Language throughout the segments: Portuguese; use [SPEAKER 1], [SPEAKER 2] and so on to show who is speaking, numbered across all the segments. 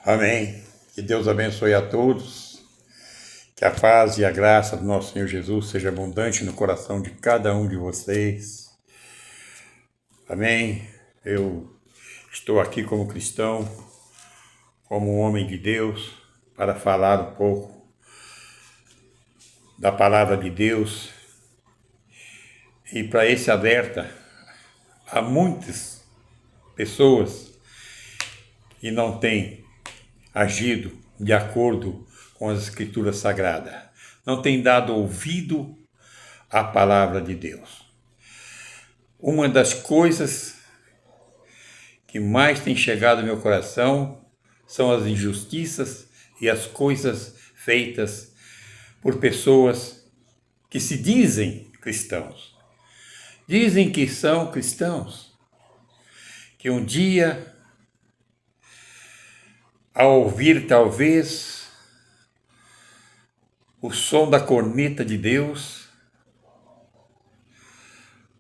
[SPEAKER 1] Amém. Que Deus abençoe a todos. Que a paz e a graça do nosso Senhor Jesus seja abundante no coração de cada um de vocês. Amém. Eu estou aqui como cristão, como um homem de Deus, para falar um pouco da palavra de Deus. E para esse alerta, há muitas pessoas que não têm agido de acordo com as Escrituras Sagradas, não têm dado ouvido à palavra de Deus. Uma das coisas que mais tem chegado ao meu coração são as injustiças e as coisas feitas por pessoas que se dizem cristãos. Dizem que são cristãos, que um dia, ao ouvir talvez o som da corneta de Deus,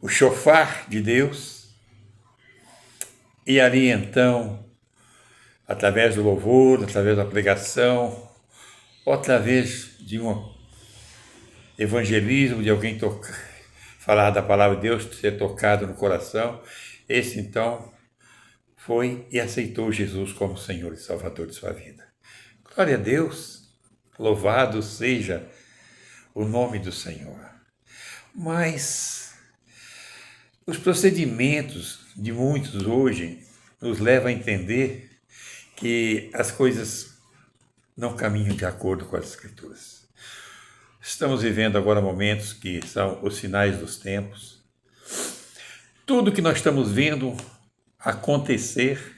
[SPEAKER 1] o chofar de Deus, e ali então, através do louvor, através da pregação, ou através de um evangelismo, de alguém falar da palavra de Deus, ser tocado no coração, esse então foi e aceitou Jesus como Senhor e Salvador de sua vida. Glória a Deus, louvado seja o nome do Senhor. Mas os procedimentos de muitos hoje nos levam a entender que as coisas não caminham de acordo com as Escrituras. Estamos vivendo agora momentos que são os finais dos tempos. Tudo que nós estamos vendo acontecer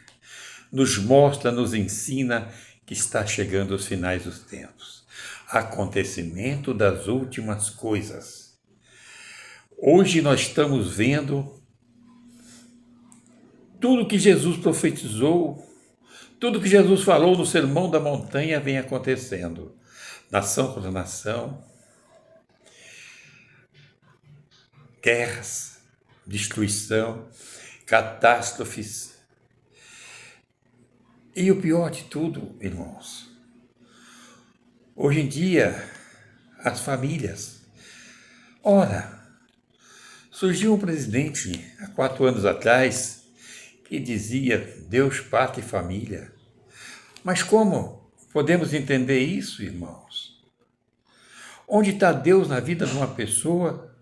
[SPEAKER 1] nos mostra, nos ensina que está chegando os finais dos tempos. Acontecimento das últimas coisas. Hoje nós estamos vendo tudo que Jesus profetizou, tudo que Jesus falou no Sermão da Montanha vem acontecendo. Nação contra nação, guerras, destruição, catástrofes. E o pior de tudo, irmãos, hoje em dia, as famílias. Ora, surgiu um presidente há 4 anos atrás que dizia Deus, pátria e família. Mas como podemos entender isso, irmãos? Onde está Deus na vida de uma pessoa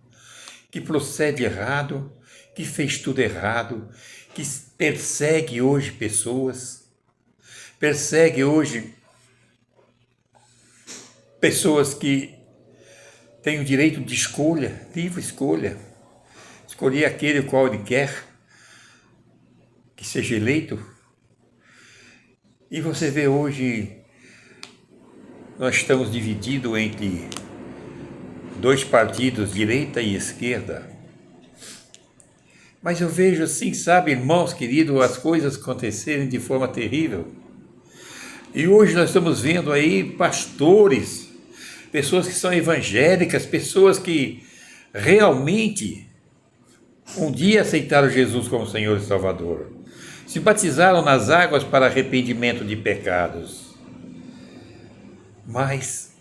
[SPEAKER 1] que procede errado, que fez tudo errado, que persegue hoje pessoas, persegue hoje pessoas que têm o direito de escolha, livre escolha, escolher aquele qual ele quer que seja eleito. E você vê hoje, nós estamos divididos entre 2 partidos, direita e esquerda. Mas eu vejo assim, sabe, irmãos queridos, as coisas acontecerem de forma terrível. E hoje nós estamos vendo aí pastores, pessoas que são evangélicas, pessoas que realmente um dia aceitaram Jesus como Senhor e Salvador. Se batizaram nas águas para arrependimento de pecados. Mas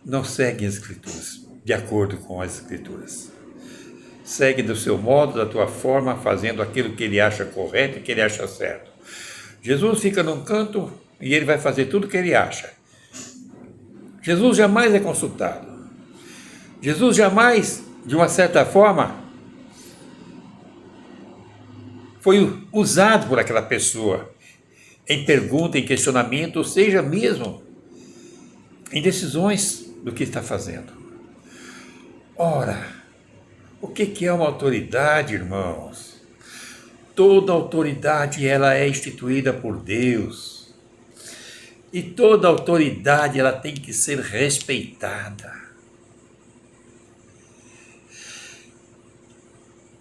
[SPEAKER 1] não seguem as Escrituras, de acordo com as Escrituras. Segue do seu modo, da tua forma, fazendo aquilo que ele acha correto e que ele acha certo. Jesus fica num canto e ele vai fazer tudo o que ele acha. Jesus jamais é consultado. Jesus jamais, de uma certa forma, foi usado por aquela pessoa em pergunta, em questionamento, ou seja, mesmo em decisões do que está fazendo. Ora, o que é uma autoridade, irmãos? Toda autoridade ela é instituída por Deus. E toda autoridade ela tem que ser respeitada.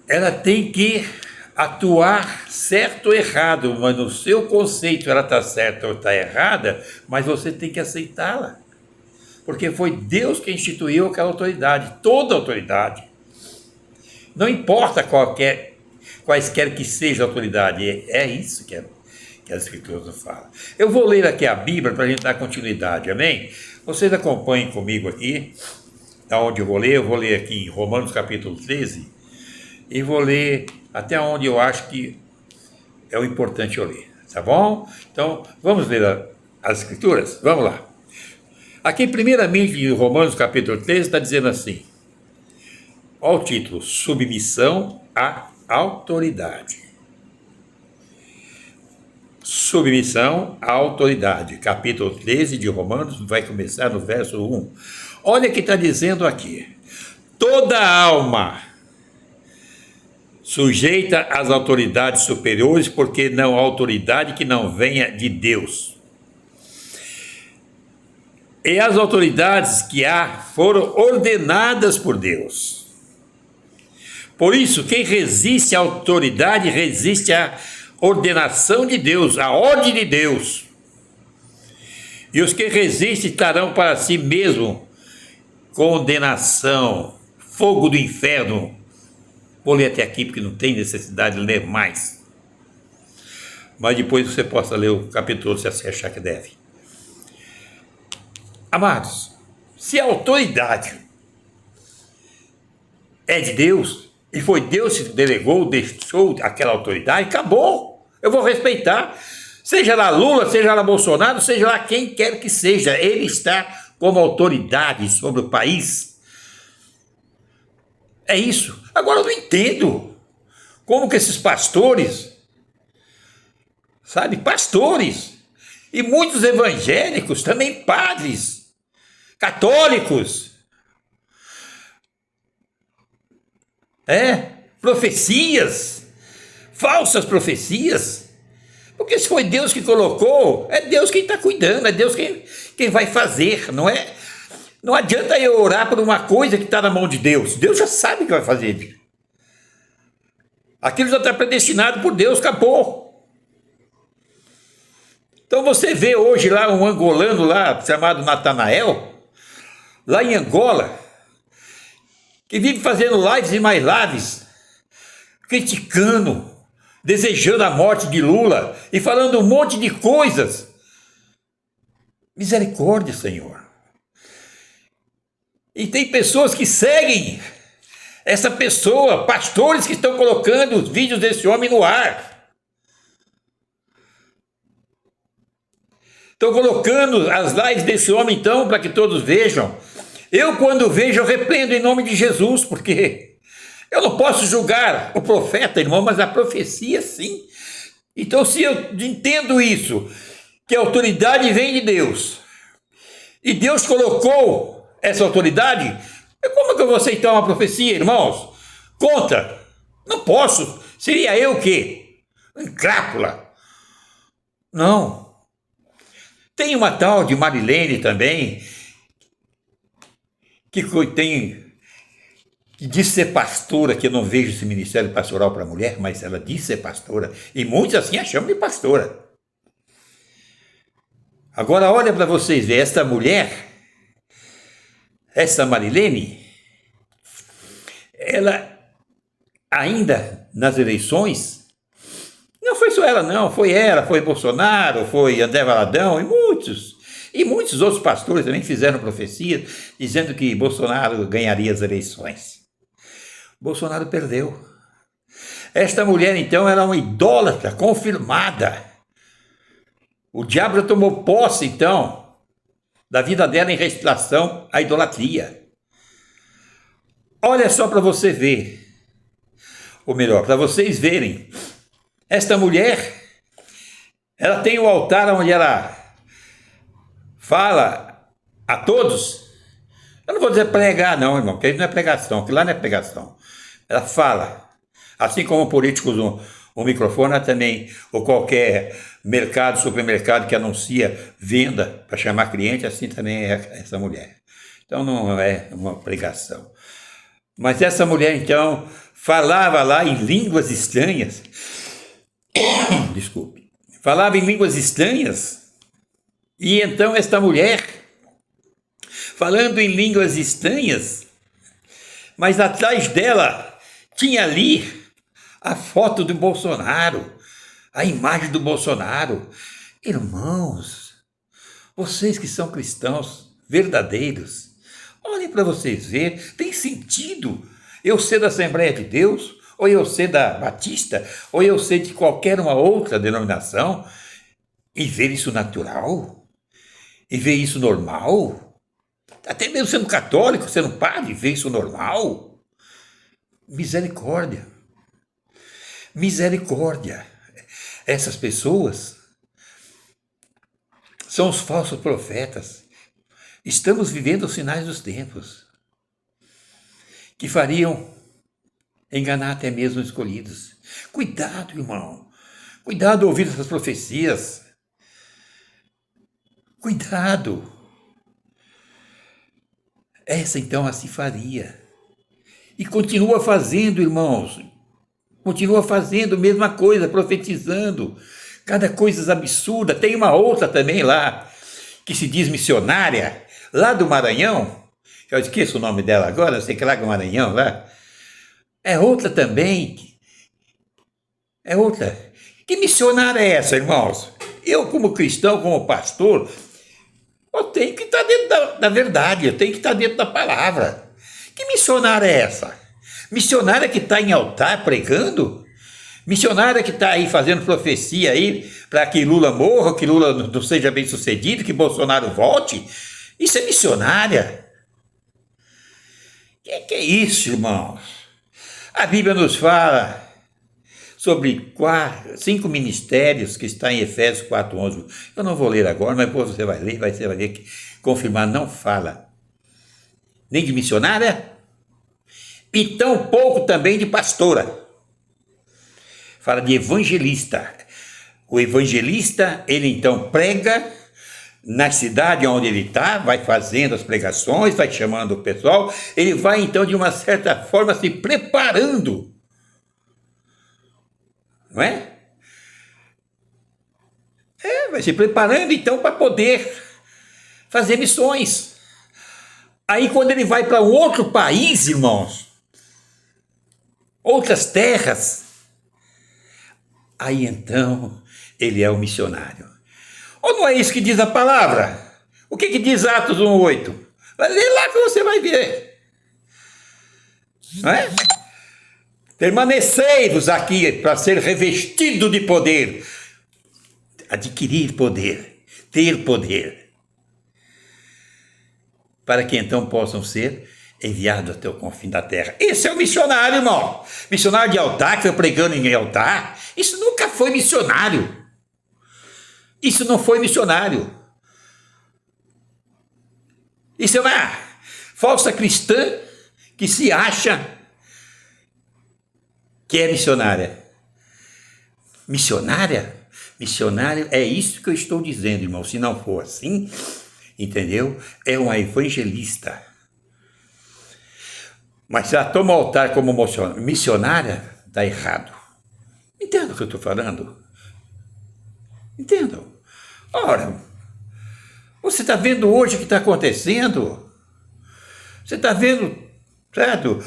[SPEAKER 1] Ela tem que atuar certo ou errado, mas no seu conceito ela está certa ou está errada, mas você tem que aceitá-la. Porque foi Deus que instituiu aquela autoridade, toda autoridade. Não importa quaisquer que seja a autoridade, é isso que as Escrituras nos falam. Eu vou ler aqui a Bíblia para a gente dar continuidade, amém? Vocês acompanhem comigo aqui, da onde eu vou ler aqui em Romanos capítulo 13, e vou ler até onde eu acho que é o importante eu ler, tá bom? Então, vamos ler as Escrituras? Vamos lá. Aqui, primeiramente, em Romanos capítulo 13, está dizendo assim, olha o título, submissão à autoridade. Submissão à autoridade, capítulo 13 de Romanos, vai começar no verso 1. Olha o que está dizendo aqui. Toda alma sujeita às autoridades superiores, porque não há autoridade que não venha de Deus. E as autoridades que há foram ordenadas por Deus. Por isso, quem resiste à autoridade resiste à ordenação de Deus, à ordem de Deus. E os que resistem trarão para si mesmo condenação, fogo do inferno. Vou ler até aqui porque não tem necessidade de ler mais. Mas depois você possa ler o capítulo se você achar que deve. Amados, se a autoridade é de Deus, e foi Deus que delegou, deixou aquela autoridade, acabou. Eu vou respeitar. Seja lá Lula, seja lá Bolsonaro, seja lá quem quer que seja, ele está como autoridade sobre o país. É isso. Agora eu não entendo como que esses pastores, sabe, pastores, e muitos evangélicos, também padres, católicos, profecias, falsas profecias, porque se foi Deus que colocou, é Deus quem está cuidando, é Deus quem vai fazer, não é? Não adianta eu orar por uma coisa que está na mão de Deus, Deus já sabe o que vai fazer. Aquilo já está predestinado por Deus, acabou. Então você vê hoje lá um angolano lá, chamado Natanael, lá em Angola, que vive fazendo lives e mais lives, criticando, desejando a morte de Lula e falando um monte de coisas. Misericórdia, Senhor. E tem pessoas que seguem essa pessoa, pastores que estão colocando os vídeos desse homem no ar. Estão colocando as lives desse homem, então, para que todos vejam. Eu, quando vejo, eu repreendo em nome de Jesus, porque eu não posso julgar o profeta, irmão, mas a profecia, sim. Então, se eu entendo isso, que a autoridade vem de Deus, e Deus colocou essa autoridade, como que eu vou aceitar uma profecia, irmãos? Contra. Não posso. Seria eu o quê? Um crápula. Não. Tem uma tal de Marilene também, que diz ser pastora, que eu não vejo esse ministério pastoral para mulher, mas ela diz ser pastora, e muitos assim a chamam de pastora. Agora olha para vocês verem, esta mulher, essa Marilene, ela ainda nas eleições, não foi só ela não, foi ela, foi Bolsonaro, foi André Valadão e muitos outros pastores também fizeram profecia dizendo que Bolsonaro ganharia as eleições. Bolsonaro perdeu. Esta mulher, então, era uma idólatra confirmada. O diabo já tomou posse, então, da vida dela em relação à idolatria. Olha só para você ver, ou melhor, para vocês verem, esta mulher, ela tem o altar onde ela fala a todos. Eu não vou dizer pregar não, irmão, porque isso não é pregação, que lá não é pregação. Ela fala, assim como políticos um microfone, também, ou qualquer mercado, supermercado que anuncia venda para chamar cliente, assim também é essa mulher. Então não é uma pregação. Mas essa mulher, então, falava lá em línguas estranhas. Desculpe. Falava em línguas estranhas. E então esta mulher, falando em línguas estranhas, mas atrás dela tinha ali a foto do Bolsonaro, a imagem do Bolsonaro. Irmãos, vocês que são cristãos verdadeiros, olhem para vocês ver, tem sentido eu ser da Assembleia de Deus, ou eu ser da Batista, ou eu ser de qualquer uma outra denominação, e ver isso natural? E ver isso normal? Até mesmo sendo católico, sendo padre, ver isso normal? Misericórdia. Misericórdia. Essas pessoas são os falsos profetas. Estamos vivendo os sinais dos tempos, que fariam enganar até mesmo os escolhidos. Cuidado, irmão. Cuidado ao ouvir essas profecias. Cuidado. Essa então assim faria. E continua fazendo, irmãos. Continua fazendo a mesma coisa, profetizando. Cada coisa absurda. Tem uma outra também lá, que se diz missionária, lá do Maranhão. Eu esqueço o nome dela agora, eu sei que lá do Maranhão, lá. É outra também. É outra. Que missionária é essa, irmãos? Eu, como cristão, como pastor, eu tenho que estar dentro da verdade, eu tenho que estar dentro da palavra. Que missionária é essa? Missionária que está em altar pregando? Missionária que está aí fazendo profecia aí para que Lula morra, que Lula não seja bem sucedido, que Bolsonaro volte? Isso é missionária? Que é isso, irmãos? A Bíblia nos fala sobre 5 ministérios que está em Efésios 4:11. Eu não vou ler agora, mas depois você vai ler que confirmar, não fala nem de missionária e tão pouco também de pastora. Fala de evangelista. O evangelista, ele então prega na cidade onde ele está, vai fazendo as pregações, vai chamando o pessoal, ele vai então de uma certa forma se preparando, não é? Vai se preparando então para poder fazer missões. Aí quando ele vai para um outro país, irmãos, outras terras, aí então ele é o missionário. Ou não é isso que diz a palavra? O que diz Atos 1:8? Vai ler lá que você vai ver. Não é? Permanecei-vos aqui para ser revestido de poder. Adquirir poder, ter poder. Para que então possam ser enviados até o confim da terra. Esse é o missionário, irmão. Missionário de altar, que foi pregando em altar. Isso nunca foi missionário. Isso não foi missionário. Isso é uma falsa cristã que se acha que é missionária. Missionária? Missionário é isso que eu estou dizendo, irmão. Se não for assim, entendeu? É uma evangelista. Mas se ela toma o altar como missionária, está errado. Entenda o que eu estou falando? Entendam? Ora, você está vendo hoje o que está acontecendo? Você está vendo, certo?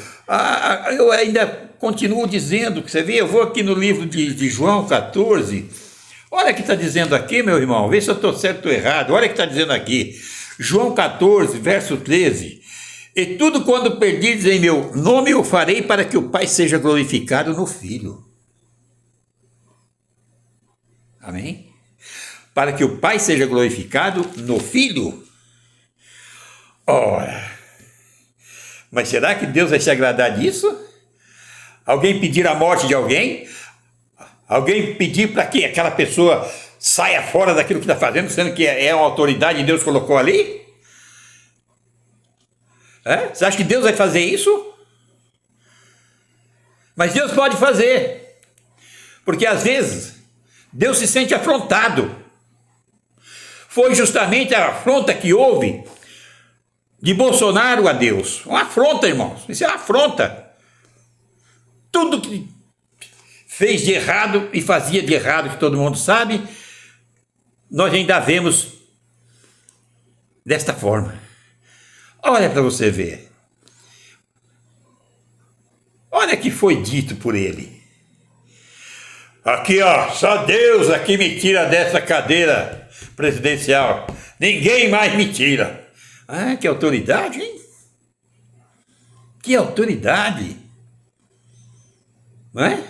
[SPEAKER 1] Eu ainda continuo dizendo, que você vê, eu vou aqui no livro de João 14, olha o que está dizendo aqui, meu irmão, vê se eu estou certo ou errado, olha o que está dizendo aqui, João 14, verso 13, e tudo quando perdides em meu nome eu farei para que o Pai seja glorificado no Filho. Amém? Para que o Pai seja glorificado no Filho. Ora, mas será que Deus vai se agradar disso? Alguém pedir a morte de alguém? Alguém pedir para que aquela pessoa saia fora daquilo que está fazendo, sendo que é uma autoridade que Deus colocou ali? Você acha que Deus vai fazer isso? Mas Deus pode fazer, porque às vezes Deus se sente afrontado. Foi justamente a afronta que houve de Bolsonaro a Deus. Uma afronta, irmãos. Isso é uma afronta. Tudo que fez de errado e fazia de errado, que todo mundo sabe, nós ainda vemos desta forma. Olha para você ver. Olha o que foi dito por ele. Aqui, ó, só Deus aqui me tira dessa cadeira presidencial. Ninguém mais me tira. Ah, que autoridade, hein? Que autoridade. Não é?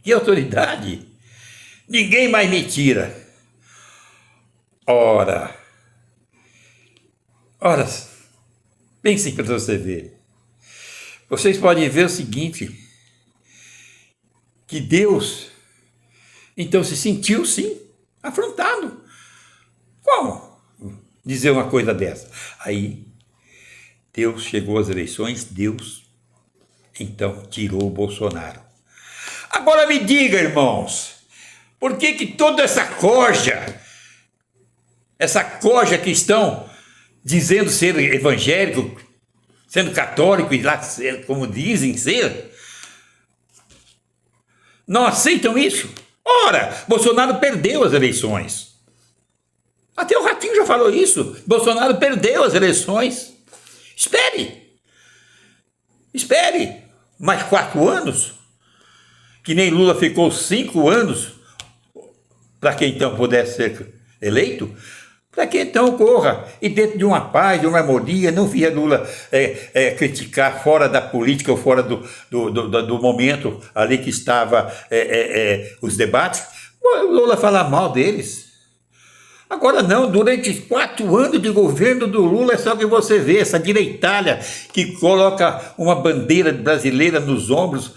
[SPEAKER 1] Que autoridade. Ninguém mais me tira. Ora, pensem para você ver. Vocês podem ver o seguinte, que Deus, então, se sentiu, sim, afrontado. Como dizer uma coisa dessa? Aí, Deus chegou às eleições, Deus, então, tirou o Bolsonaro. Agora me diga, irmãos, por que que toda essa corja que estão dizendo ser evangélico, sendo católico e lá, como dizem ser, não aceitam isso? Ora, Bolsonaro perdeu as eleições. Até o Ratinho já falou isso. Bolsonaro perdeu as eleições. Espere mais 4 anos, que nem Lula ficou 5 anos, para que então pudesse ser eleito, para que então ocorra. E dentro de uma paz, de uma harmonia, não via Lula criticar fora da política ou fora do momento ali que estava os debates, Lula falar mal deles. Agora não, durante 4 anos de governo do Lula é só que você vê essa direitalha que coloca uma bandeira brasileira nos ombros,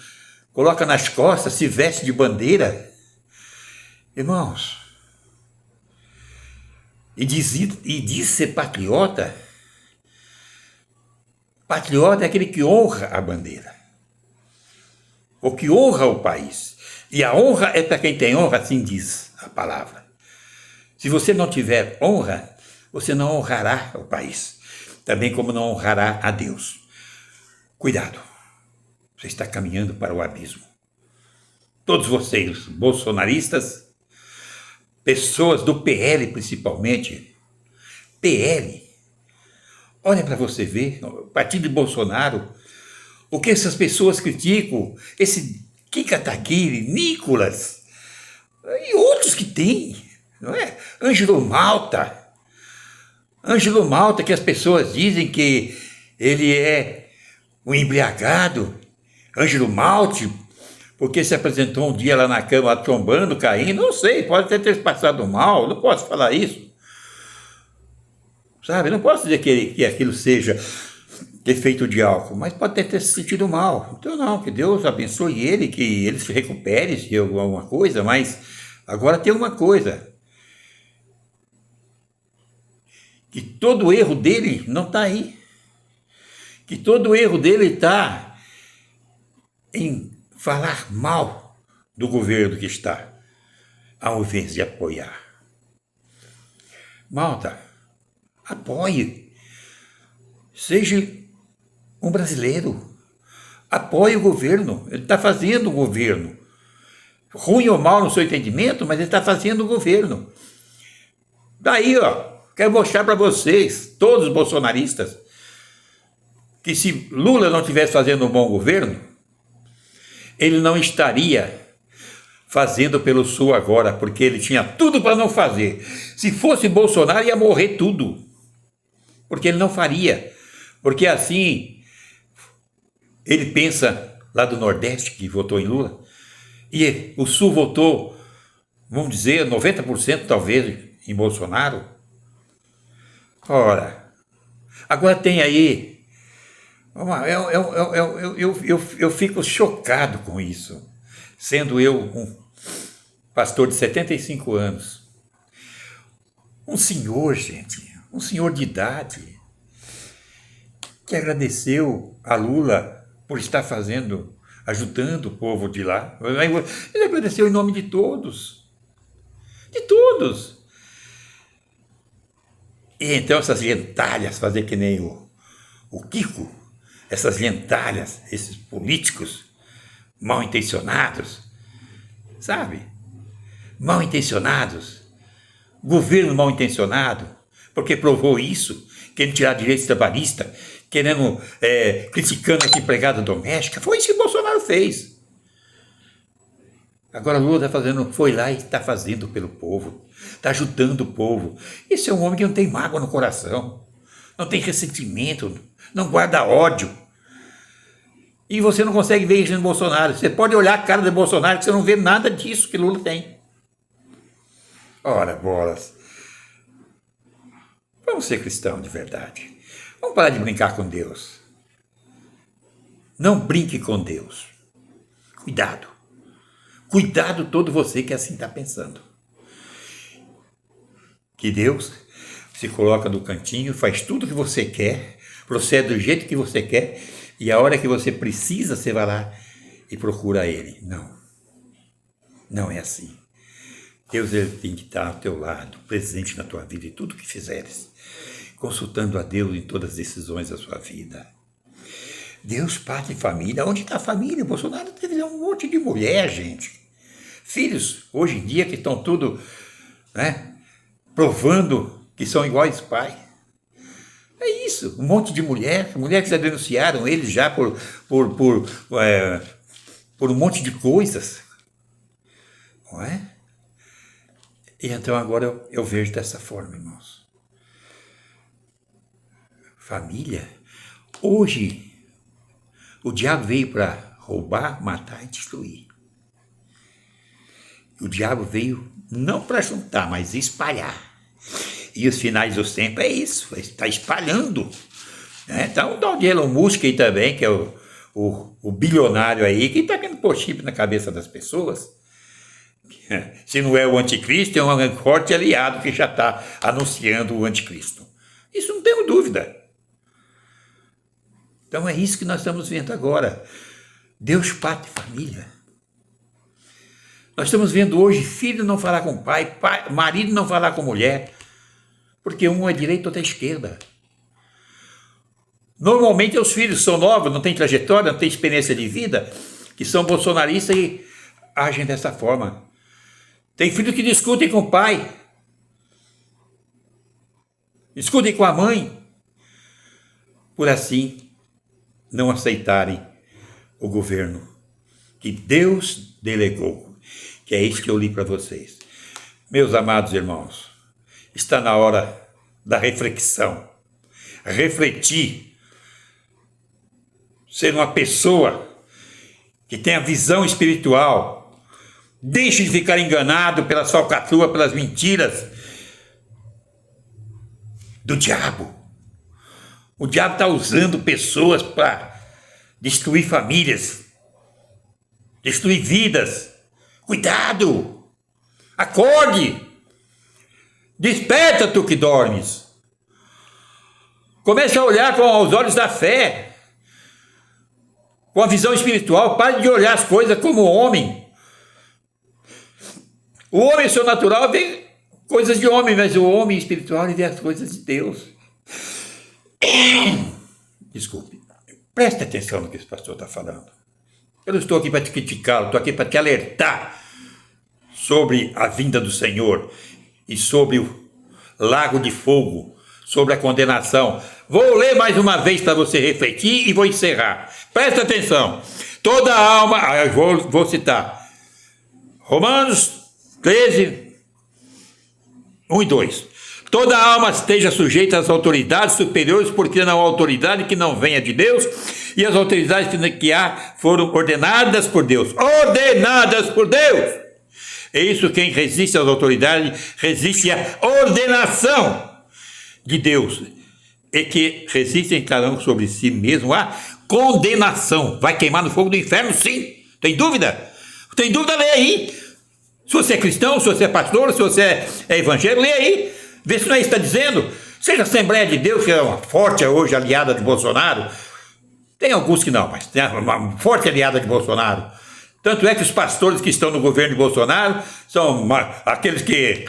[SPEAKER 1] coloca nas costas, se veste de bandeira. Irmãos, e diz ser patriota. Patriota é aquele que honra a bandeira, ou que honra o país. E a honra é para quem tem honra, assim diz a palavra. Se você não tiver honra, você não honrará o país, também como não honrará a Deus. Cuidado, você está caminhando para o abismo. Todos vocês, bolsonaristas, pessoas do PL principalmente, PL, olha para você ver, o partido de Bolsonaro, o que essas pessoas criticam, esse Kim Kataguiri, Nicolas, e outros que tem, não é? Ângelo Malta, que as pessoas dizem que ele é um embriagado, Ângelo Malte, porque se apresentou um dia lá na cama, trombando, caindo, não sei, pode até ter passado mal, não posso falar isso. Sabe, não posso dizer que aquilo seja efeito de álcool, mas pode ter se sentido mal. Então não, que Deus abençoe ele, que ele se recupere de alguma coisa, mas agora tem uma coisa, que todo erro dele não está aí, que todo erro dele está em falar mal do governo que está, ao invés de apoiar. Malta, apoie, seja um brasileiro, apoie o governo, ele está fazendo o governo, ruim ou mal no seu entendimento, mas ele está fazendo o governo. Daí, ó, quero mostrar para vocês, todos os bolsonaristas, que se Lula não estivesse fazendo um bom governo, ele não estaria fazendo pelo Sul agora, porque ele tinha tudo para não fazer. Se fosse Bolsonaro, ia morrer tudo, porque ele não faria, porque assim, ele pensa lá do Nordeste, que votou em Lula, e o Sul votou, vamos dizer, 90% talvez em Bolsonaro. Ora, agora tem aí, eu fico chocado com isso, sendo eu um pastor de 75 anos, um senhor, gente, um senhor de idade, que agradeceu a Lula por estar ajudando o povo de lá. Ele agradeceu em nome de todos, de todos. E então essas gentalhas, fazer que nem o Kiko, essas gentalhas, esses políticos mal intencionados, sabe? Mal intencionados, governo mal intencionado, porque provou isso, querendo tirar direitos trabalhistas, querendo, criticando essa empregada doméstica, foi isso que o Bolsonaro fez. Agora Lula está fazendo, foi lá e está fazendo pelo povo, está ajudando o povo. Esse é um homem que não tem mágoa no coração, não tem ressentimento, não guarda ódio. E você não consegue ver isso no Bolsonaro. Você pode olhar a cara do Bolsonaro que você não vê nada disso que Lula tem. Ora, bolas. Vamos ser cristãos de verdade. Vamos parar de brincar com Deus. Não brinque com Deus. Cuidado. Cuidado todo você que assim está pensando. Que Deus se coloca no cantinho, faz tudo o que você quer, procede do jeito que você quer, e a hora que você precisa, você vai lá e procura Ele. Não. Não é assim. Deus ele tem que estar ao teu lado, presente na tua vida em tudo que fizeres, consultando a Deus em todas as decisões da sua vida. Deus, pátria e família. Onde está a família? Bolsonaro teve um monte de mulher, gente. Filhos, hoje em dia, que estão tudo, né, provando que são iguais pai. É isso, um monte de mulher que já denunciaram eles já por um monte de coisas. Não é? E então agora eu vejo dessa forma, irmãos. Família, hoje, o diabo veio para roubar, matar e destruir. O diabo veio não para juntar, mas espalhar. E os finais dos tempos é isso, está espalhando. Né? Então, o Elon Musk aí também, que é o bilionário aí, que está querendo pôr chip na cabeça das pessoas. Se não é o anticristo, é um forte aliado que já está anunciando o anticristo. Isso não tenho dúvida. Então é isso que nós estamos vendo agora. Deus, pátria e família. Nós estamos vendo hoje filho não falar com pai, marido não falar com mulher, porque um é direita, outro é esquerda. Normalmente os filhos são novos, não têm trajetória, não têm experiência de vida, que são bolsonaristas e agem dessa forma. Tem filhos que discutem com o pai, discutem com a mãe, por assim não aceitarem o governo que Deus delegou, que é isso que eu li para vocês. Meus amados irmãos, está na hora da reflexão, refletir, ser uma pessoa que tenha visão espiritual, deixe de ficar enganado pelas falcatruas, pelas mentiras do diabo. O diabo está usando pessoas para destruir famílias, destruir vidas. Cuidado! Acorde! Desperta, tu que dormes! Comece a olhar com os olhos da fé, com a visão espiritual. Pare de olhar as coisas como homem. O homem, seu natural, vê coisas de homem, mas o homem espiritual ele vê as coisas de Deus. Desculpe. Preste atenção no que esse pastor está falando. Eu não estou aqui para te criticar, estou aqui para te alertar sobre a vinda do Senhor e sobre o lago de fogo, sobre a condenação. Vou ler mais uma vez para você refletir e vou encerrar. Presta atenção. Toda alma, eu vou citar Romanos 13, 1 e 2. Toda alma esteja sujeita às autoridades superiores, porque não há autoridade que não venha de Deus, e as autoridades que há foram ordenadas por Deus. Ordenadas por Deus! É isso, quem resiste às autoridades, resiste à ordenação de Deus. E que resistem cada um sobre si mesmo à condenação. Vai queimar no fogo do inferno, sim. Tem dúvida? Tem dúvida? Lê aí. Se você é cristão, se você é pastor, se você é evangélico, lê aí. Vê se não é isso que está dizendo. Seja a Assembleia de Deus, que é uma forte hoje aliada de Bolsonaro. Tem alguns que não, mas tem uma forte aliada de Bolsonaro. Tanto é que os pastores que estão no governo de Bolsonaro são aqueles que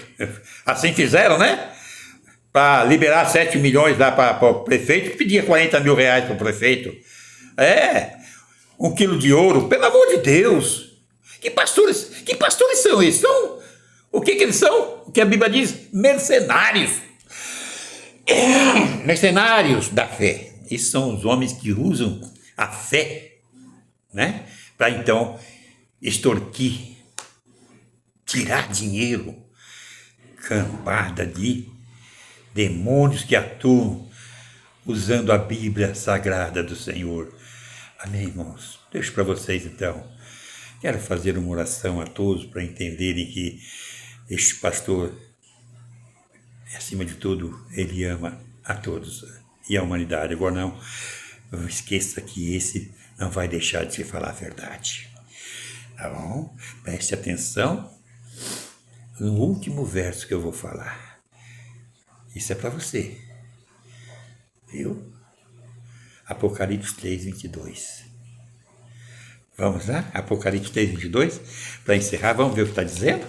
[SPEAKER 1] assim fizeram, né? Para liberar 7 milhões lá para o prefeito, que pedia 40 mil reais para o prefeito. 1 quilo de ouro, pelo amor de Deus. Que pastores são esses? O que eles são? O que a Bíblia diz? Mercenários. Mercenários da fé. Esses são os homens que usam a fé, né? Para então extorquir tirar dinheiro, cambada de demônios que atuam usando a Bíblia Sagrada do Senhor. Amém, irmãos? Deixo para vocês, então. Quero fazer uma oração a todos para entenderem que este pastor, acima de tudo, ele ama a todos e a humanidade. Agora não esqueça que esse não vai deixar de falar a verdade. Tá bom? Preste atenção no último verso que eu vou falar. Isso é para você. Viu? Apocalipse 3:22. Vamos lá? Apocalipse 3:22. Para encerrar, vamos ver o que está dizendo?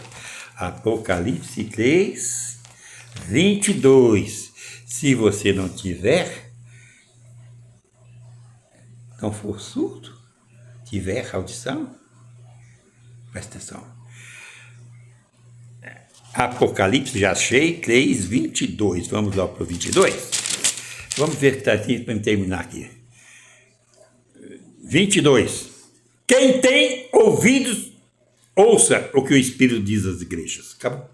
[SPEAKER 1] Apocalipse 3:22. Se você não tiver, não for surdo, tiver audição, presta atenção. Apocalipse, já achei, 3:22. Vamos lá para o 22. Vamos ver o que está aqui para terminar aqui. 22. Quem tem ouvidos, ouça o que o Espírito diz às igrejas. Acabou.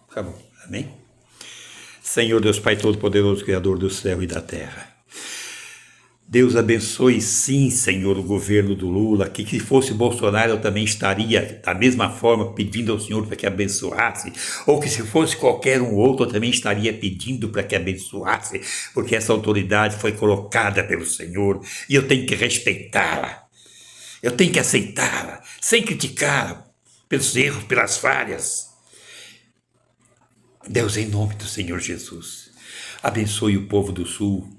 [SPEAKER 1] Acabou. Amém? Senhor Deus Pai Todo-Poderoso, Criador do céu e da terra. Deus abençoe, sim, Senhor, o governo do Lula, que se fosse Bolsonaro eu também estaria da mesma forma pedindo ao Senhor para que abençoasse, ou que se fosse qualquer um outro eu também estaria pedindo para que abençoasse, porque essa autoridade foi colocada pelo Senhor e eu tenho que respeitá-la, eu tenho que aceitá-la, sem criticá-la pelos erros, pelas falhas. Deus, em nome do Senhor Jesus, abençoe o povo do Sul.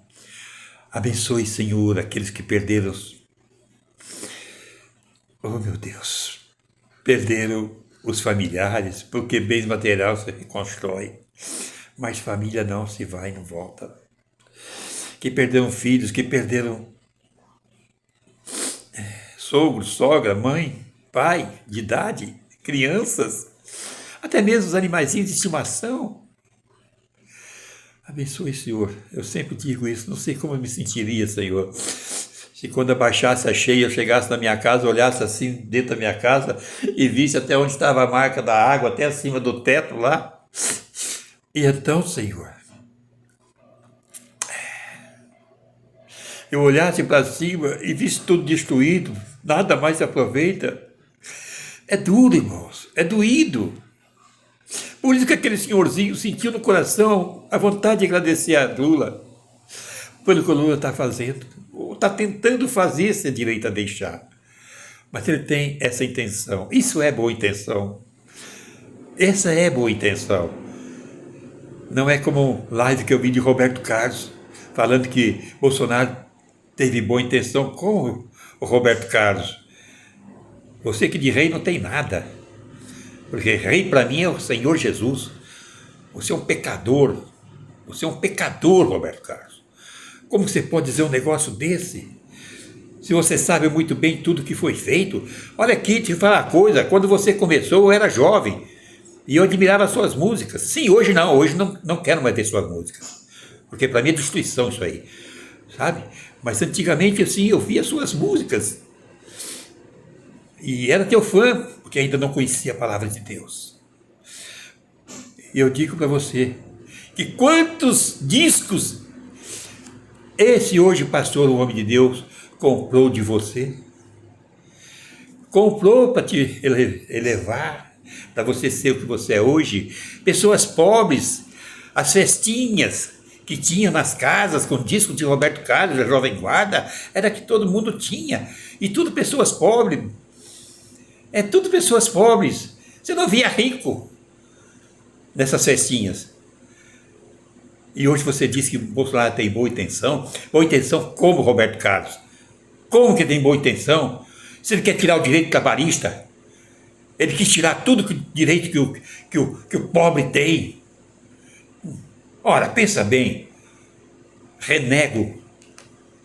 [SPEAKER 1] Abençoe, Senhor, aqueles que perderam, oh meu Deus, perderam os familiares, porque bens materiais se reconstrói, mas família não se vai e não volta. Que perderam filhos, que perderam sogro, sogra, mãe, pai, de idade, crianças, até mesmo os animaizinhos de estimação. Abençoe, Senhor. Eu sempre digo isso, não sei como eu me sentiria, Senhor, se quando abaixasse a cheia, eu chegasse na minha casa, olhasse assim dentro da minha casa e visse até onde estava a marca da água, até acima do teto lá. E então, Senhor, eu olhasse para cima e visse tudo destruído, nada mais se aproveita. É duro, irmãos, é doído. Por isso que aquele senhorzinho sentiu no coração a vontade de agradecer a Lula pelo que o Lula está fazendo, ou está tentando fazer ser direito a deixar. Mas ele tem essa intenção. Isso é boa intenção. Essa é boa intenção. Não é como live que eu vi de Roberto Carlos, falando que Bolsonaro teve boa intenção. Como o Roberto Carlos? Você que de rei não tem nada. Porque rei para mim é o Senhor Jesus. Você é um pecador. Você é um pecador, Roberto Carlos. Como você pode dizer um negócio desse? Se você sabe muito bem tudo que foi feito. Olha aqui, te falar uma coisa. Quando você começou, eu era jovem. E eu admirava as suas músicas. Sim, hoje não. Hoje não quero mais ver suas músicas. Porque para mim é destruição isso aí. Sabe? Mas antigamente, assim, eu via suas músicas. E era teu fã, porque ainda não conhecia a palavra de Deus. E eu digo para você, que quantos discos esse hoje pastor, o homem de Deus, comprou de você? Comprou para te elevar, para você ser o que você é hoje. Pessoas pobres, as festinhas que tinha nas casas com disco de Roberto Carlos, da Jovem Guarda, era que todo mundo tinha. E tudo pessoas pobres. É tudo pessoas pobres. Você não via rico nessas festinhas. E hoje você diz que Bolsonaro tem boa intenção. Boa intenção como Roberto Carlos? Como que tem boa intenção? Se ele quer tirar o direito trabalhista, ele quis tirar tudo o direito que o pobre tem. Ora, pensa bem. Renego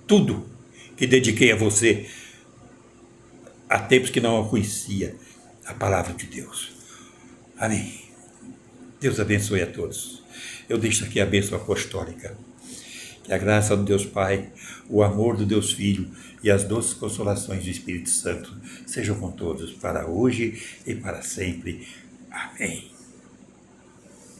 [SPEAKER 1] tudo que dediquei a você há tempos que não conhecia a palavra de Deus. Amém. Deus abençoe a todos. Eu deixo aqui a bênção apostólica. Que a graça do Deus Pai, o amor do Deus Filho e as doces consolações do Espírito Santo sejam com todos, para hoje e para sempre. Amém.